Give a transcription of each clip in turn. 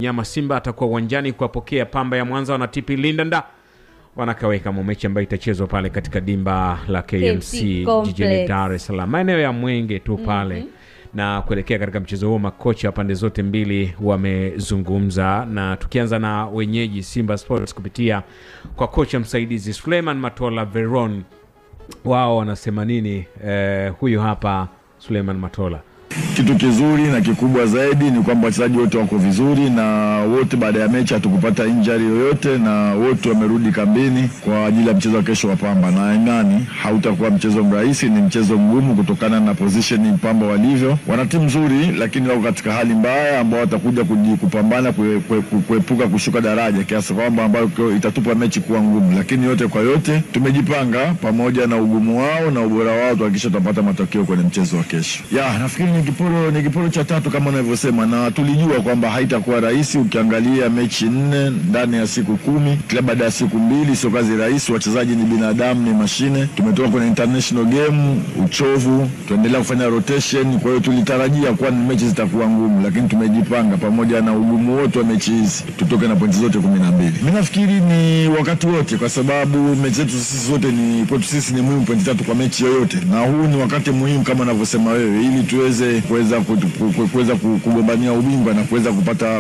Nyama Simba atakuwa uwanjani kuwapokea Pamba ya Mwanza na TP Lindanda. Wanakaweka mechi ambayo itachezwa pale katika dimba la KMC jijini Dar es Salaam. Maeneo ya Mwenge tu pale. Na kuelekea katika mchezo huo makocha pande zote mbili wamezungumza, na tukianza na wenyeji Simba Sports kupitia kwa kocha msaidizi Suleiman Matola Veron. Wao wanasema nini? Huyu hapa Suleiman Matola. Kitu kizuri na kikubwa zaidi ni kwamba wachezaji wote wako vizuri na wote baada ya mechi hatukupata injury yoyote na wote wamerudi kambini kwa ajili ya mchezo wa kesho wa Pamba, na imani hautakuwa mchezo mrahisi, ni mchezo mgumu kutokana na position Pamba walivyo. Wana timu nzuri lakini wako katika hali mbaya ambao watakuja kupambana kuepuka kushuka daraja kiasi kwamba ambayo itatupa mechi kuwa ngumu, lakini yote kwa yote tumejipanga pamoja na ugumu wao na ubora wao tuhakikisha tutapata matokeo kwenye mchezo wa kesho. Nafikiri ni kiporo cha tatu kama unavyosema, na tulijua kwamba haitakuwa rahisi. Ukiangalia mechi 4 ndani ya siku 10 kila baada ya siku 2, sio kazi rahisi. Wachezaji ni binadamu, ni mashine. Tumetoka kwenye international game, uchovu, tuendelea kufanya rotation. Kwa hiyo tulitarajia kuwa mechi zitakuwa ngumu, lakini tumejipanga pamoja na ugumu wote wa mechi hizi tutoke na pointi zote 12. Mimi nafikiri ni wakati wote, kwa sababu mechi zetu sisi zote ni kwetu sisi ni muhimu pointi 3 kwa mechi yoyote, na huu ni wakati muhimu kama unavyosema wewe, ili tuweze kuweza kugombania ubingwa na kuweza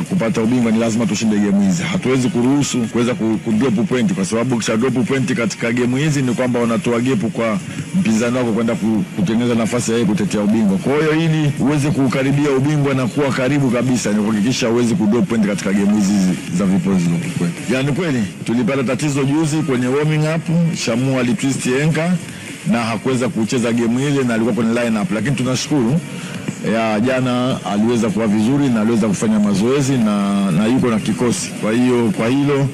kupata ubingwa. Ni lazima tushinde game hizi. Hatuwezi kuruhusu kuweza kudrop point, kwa sababu kisha drop point katika game hizi ni kwamba unatoa gap kwa mpinzani wako kwenda kutengeneza nafasi ya yeye kutetea ubingwa. Kwa hiyo ili uweze kukaribia ubingwa na kuwa karibu kabisa, ni kuhakikisha uweze kudrop point katika game hizi za vipozi zilizokuwa. Yaani kweli tulipata tatizo juzi kwenye warming up, Shamu alitwist enka na hakuweza kucheza game ile na alikuwa kwenye line up, lakini tunashukuru jana aliweza kuwa vizuri na aliweza kufanya mazoezi na yuko na kikosi. Kwa hiyo kwa hilo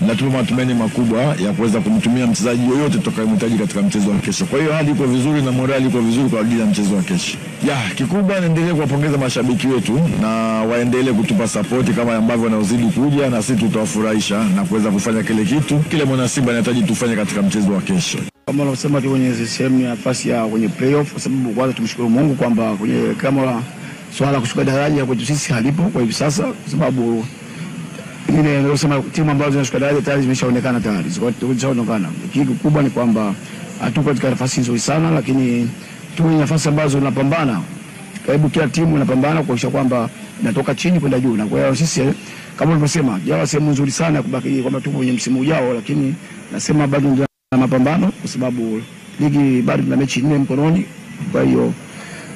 natupa matumaini makubwa ya kuweza kumtumia mchezaji yoyote tutakayemhitaji katika mchezo wa kesho. Kwa hiyo hali iko vizuri na morali iko vizuri kwa ajili ya mchezo wa kesho. Kikubwa naendelee kuwapongeza mashabiki wetu na waendelee kutupa support kama ambavyo wanaozidi kuja, na sisi tutawafurahisha na kuweza kufanya kile mwana Simba anahitaji tufanye katika mchezo wa kesho. Kama unasema tu kwenye sehemu ya nafasi ya kwenye playoff, kwa sababu kwanza tumshukuru Mungu kwamba kwenye kama swala kushuka daraja kwetu sisi halipo kwa hivi sasa, kwa sababu ile nilosema timu ambazo zinashuka daraja tayari zimeshaonekana tayari. Zimeshaonekana. Kitu kubwa ni kwamba hatuko katika nafasi nzuri sana, lakini tu ni nafasi ambazo tunapambana. Karibu kila timu inapambana kuhakikisha kwamba inatoka chini kwenda juu, na kwa hiyo sisi kama ulivyosema jawa sehemu nzuri sana kubaki kwamba tupo kwenye msimu ujao, lakini nasema bado na mapambano kwa sababu ligi bado tuna mechi 4 mkononi. Kwa hiyo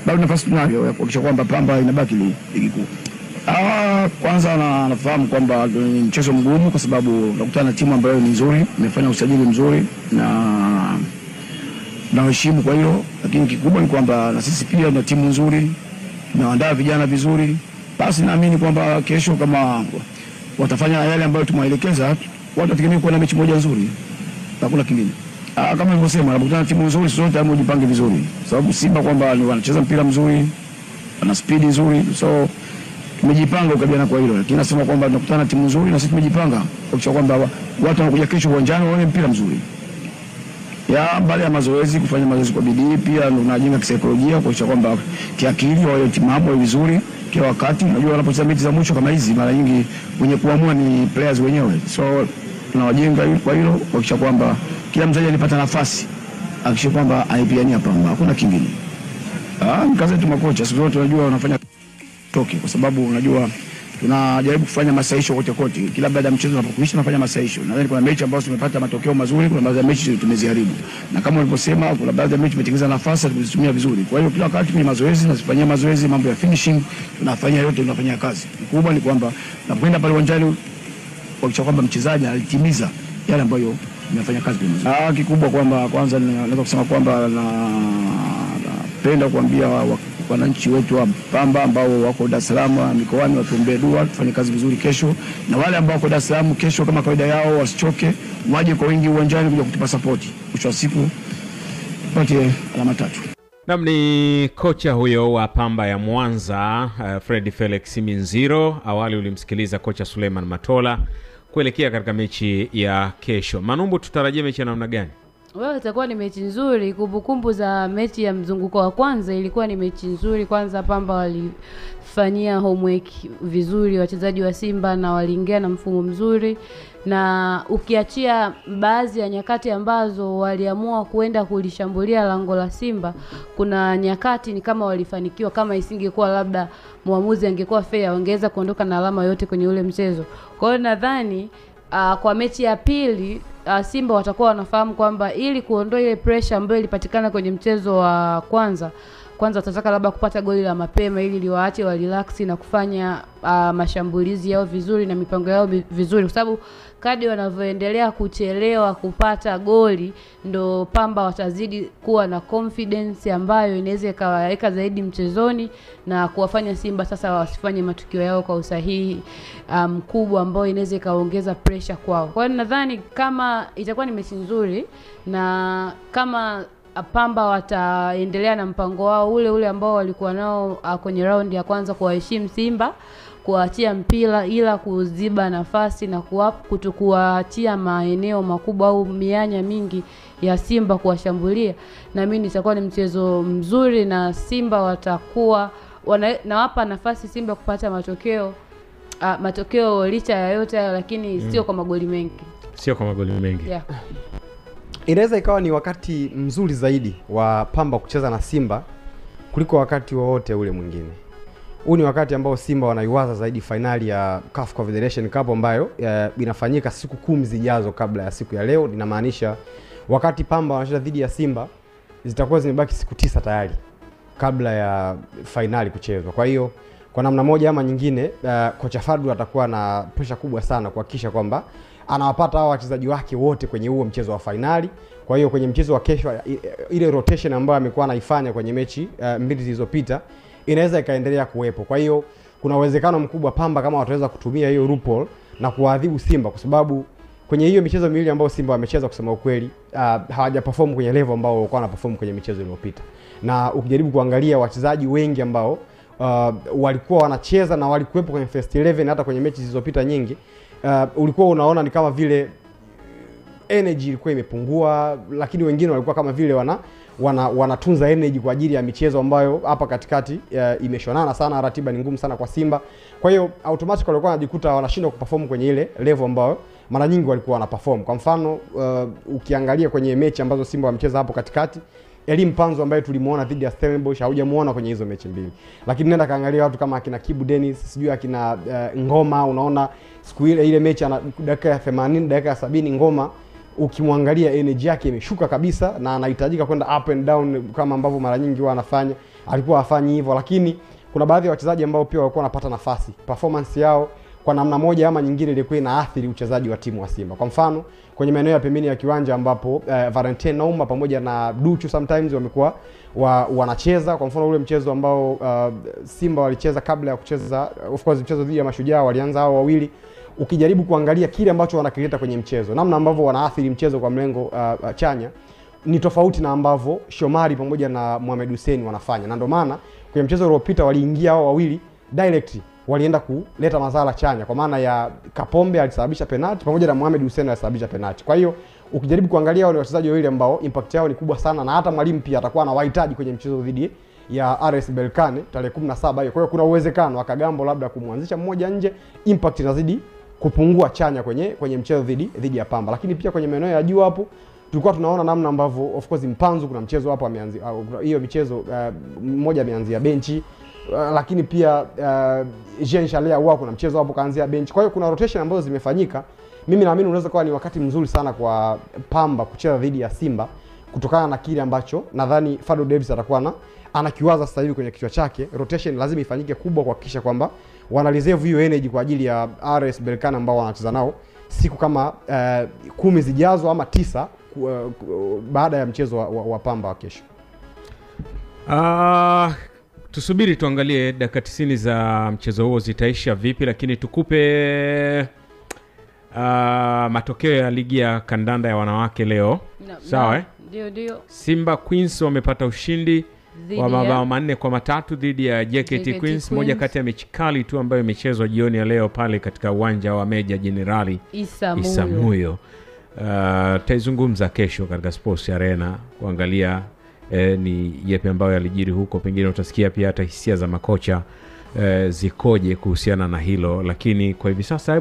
bado nafasi tunayo ya kuhakikisha kwamba Pamba inabaki ligi kuu. Kwanza nafahamu kwamba ni mchezo mgumu kwa sababu unakutana na timu ambayo ni nzuri, imefanya usajili mzuri na heshima kwa hiyo, lakini kikubwa ni kwamba na sisi pia na timu nzuri, tumeandaa vijana vizuri. Basi naamini kwamba kesho kama watafanya yale ambayo tumewaelekeza, watategemea kuwa na mechi moja nzuri. Hakuna kingine. Kama nilivyosema, wanakutana timu nzuri, sote hapo jipange vizuri. Sababu Simba kwamba wanacheza mpira mzuri, wana speed nzuri. So tumejipanga ukabiliana kwa hilo. Lakini nasema kwamba tunakutana timu nzuri na sisi tumejipanga kuhakikisha kwamba watu wanakuja kesho uwanjani waone mpira mzuri. Baada ya mazoezi, kufanya mazoezi kwa bidii, pia unajenga kisaikolojia kuhakikisha kwamba kiakili wao timamu wao vizuri kila wakati. Unajua wanapocheza mechi za mwisho kama hizi mara nyingi wenye kuamua ni players wenyewe. So tunawajenga kwa hilo kuhakikisha kwamba kila mchezaji anapata nafasi, akisha kwamba aipigania Pamba. Hakuna kingine. Kazi yetu makocha sisi wote tunajua wanafanya toke, kwa sababu unajua tunajaribu kufanya masahisho kote. Kila baada ya mchezo tunapokwisha tunafanya masahisho. Nadhani kuna mechi ambazo tumepata matokeo mazuri, kuna baadhi ya mechi tumeziharibu. Na kama ulivyosema kuna baadhi ya mechi tumetengeneza nafasi tumezitumia vizuri. Kwa hiyo kila wakati kwenye mazoezi tunafanyia mazoezi, mambo ya finishing tunafanya yote, tunafanya kazi. Kubwa ni kwamba tunapoenda pale uwanjani kuhakikisha kwamba mchezaji alitimiza yale ambayo nimefanya kazi vizuri. Kikubwa kwamba kwanza naweza kusema kwamba napenda kuambia wananchi wetu wa Pamba ambao wako Dar es Salaam mikoani watuombee dua tufanye kazi vizuri kesho, na wale ambao wako Dar es Salaam kesho kama kawaida yao wasichoke, waje kwa wingi uwanjani kuja kutupa support. Mwisho wa siku tupate alama 3. Ni kocha huyo wa Pamba ya Mwanza Fred Felix Minziro. Awali ulimsikiliza kocha Suleiman Matola kuelekea katika mechi ya kesho. Manumbu, tutarajie mechi ya namna gani? Itakuwa ni mechi nzuri. Kumbukumbu za mechi ya mzunguko wa kwanza ilikuwa ni mechi nzuri. Kwanza Pamba walifanyia homework vizuri wachezaji wa Simba na waliingia na mfumo mzuri, na ukiachia baadhi ya nyakati ambazo waliamua kuenda kulishambulia lango la Simba, kuna nyakati ni kama walifanikiwa. Kama isingekuwa labda muamuzi angekuwa fair, wangeweza kuondoka na alama yote kwenye ule mchezo. Kwa hiyo nadhani kwa mechi ya pili Simba watakuwa wanafahamu kwamba ili kuondoa ile pressure ambayo ilipatikana kwenye mchezo wa kwanza watataka labda kupata goli la mapema ili liwaache wa relax na kufanya mashambulizi yao vizuri na mipango yao vizuri, kwa sababu kadri wanavyoendelea kuchelewa kupata goli ndo Pamba watazidi kuwa na confidence ambayo inaweza ikawaweka zaidi mchezoni na kuwafanya Simba sasa wasifanye matukio yao kwa usahihi mkubwa ambao inaweza ikaongeza pressure kwao. Kwa hiyo nadhani kama itakuwa ni mechi nzuri, na kama Pamba wataendelea na mpango wao ule ambao walikuwa nao kwenye round ya kwanza, kuwaheshimu Simba, kuachia mpira ila kuziba nafasi na kutokuachia maeneo makubwa au mianya mingi ya Simba kuwashambulia, na mimi nitakuwa ni mchezo mzuri na Simba watakuwa nawapa nafasi Simba kupata matokeo licha ya yote hayo, lakini sio kwa magoli mengi. Yeah. Inaweza ikawa ni wakati mzuri zaidi wa Pamba kucheza na Simba kuliko wakati wowote ule mwingine. Huu ni wakati ambao Simba wanaiwaza zaidi finali ya CAF Confederation Cup ambayo inafanyika siku 10 zijazo kabla ya siku ya leo. Inamaanisha wakati Pamba wanacheza dhidi ya Simba zitakuwa zimebaki siku 9 tayari kabla ya finali kuchezwa. Kwa hiyo kwa namna moja ama nyingine kocha Fadlu atakuwa na pressure kubwa sana kuhakikisha kwamba anawapata hao wachezaji wake wote kwenye huo mchezo wa finali. Kwa hiyo kwenye mchezo wa kesho ile rotation ambayo amekuwa anaifanya kwenye mechi mbili zilizopita inaweza ikaendelea kuwepo. Kwa hiyo kuna uwezekano mkubwa Pamba kama wataweza kutumia hiyo loophole na kuadhibu Simba, kwa sababu kwenye hiyo michezo miwili ambayo Simba wamecheza, kusema ukweli hawajaperform kwenye level ambao walikuwa wanaperform kwenye michezo iliyopita. Na ukijaribu kuangalia wachezaji wengi ambao walikuwa wanacheza na walikuwepo kwenye first 11 hata kwenye mechi zilizopita nyingi, ulikuwa unaona ni kama vile energy ilikuwa imepungua, lakini wengine walikuwa kama vile wanatunza energy kwa ajili ya michezo ambayo hapa katikati imeshonana sana, ratiba ni ngumu sana kwa Simba. Kwa hiyo automatically walikuwa wanajikuta wanashindwa kuperform kwenye ile level ambayo mara nyingi walikuwa wanaperform. Kwa mfano ukiangalia kwenye mechi ambazo Simba wamecheza hapo katikati, Elim Panzo ambaye tulimuona dhidi ya Stellenbosch haujamuona kwenye hizo mechi mbili. Lakini nenda kaangalia watu kama akina Kibu Dennis, sijui akina Ngoma, unaona siku ile mechi ana dakika ya 80, dakika ya 70 Ngoma ukimwangalia energy yake imeshuka kabisa na anahitajika kwenda up and down kama ambavyo mara nyingi huwa anafanya. Alikuwa afanyi hivyo, lakini kuna baadhi ya wachezaji ambao pia walikuwa wanapata nafasi. Performance yao kwa namna moja ama nyingine ilikuwa inaathiri uchezaji wa timu wa Simba. Kwa mfano kwenye maeneo ya pembeni ya kiwanja ambapo Valentin Nauma pamoja na Duchu sometimes wamekuwa wanacheza. Kwa mfano ule mchezo ambao Simba walicheza kabla ya kucheza, of course mchezo dhidi ya Mashujaa walianza hao wawili, ukijaribu kuangalia kile ambacho wanakileta kwenye mchezo, namna ambavyo wanaathiri mchezo kwa mlengo chanya, ni tofauti na ambavyo Shomari pamoja na Mohamed Hussein wanafanya. Na ndio maana kwenye mchezo uliopita waliingia hao wawili directly, walienda kuleta madhara chanya, kwa maana ya Kapombe alisababisha penalty pamoja na Mohamed Hussein alisababisha penalty. Kwa hiyo ukijaribu kuangalia wale wachezaji wawili ambao impact yao ni kubwa sana, na hata mwalimu pia atakuwa anawahitaji kwenye mchezo dhidi ya RS Berkane tarehe 17 hiyo. Kwa hiyo kuna uwezekano akagambo labda kumwanzisha mmoja nje, impact inazidi kupungua chanya kwenye mchezo dhidi ya Pamba. Lakini pia kwenye maeneo ya juu hapo tulikuwa tunaona namna ambavyo of course Mpanzu kuna mchezo hapo ameanzia hiyo michezo mmoja ameanzia benchi, lakini pia Jean Chalea wao kuna mchezo hapo kaanzia benchi. Kwa hiyo kuna rotation ambazo zimefanyika. Mimi naamini unaweza kuwa ni wakati mzuri sana kwa Pamba kucheza dhidi ya Simba, kutokana na kile ambacho nadhani Fadlu Davis atakuwa anakiwaza sasa hivi kwenye kichwa chake. Rotation lazima ifanyike kubwa kuhakikisha kwamba wana reserve hiyo energy kwa ajili ya RS Berkane ambao wanacheza nao siku kama 10 zijazo ama 9 baada ya mchezo wa Pamba wa kesho. Tusubiri tuangalie dakika 90 za mchezo huo zitaisha vipi, lakini tukupe matokeo ya ligi ya kandanda ya wanawake leo. Sawa Ndio. Simba Queens wamepata ushindi wa mabao 4-3 dhidi ya JKT Queens, moja kati ya mechi kali tu ambayo imechezwa jioni ya leo pale katika uwanja wa Meja Jenerali Isamuhyo. taizungumza kesho katika Sports Arena kuangalia ni yepi ambayo yalijiri huko. Pengine utasikia pia hata hisia za makocha zikoje kuhusiana na hilo, lakini kwa hivi sasa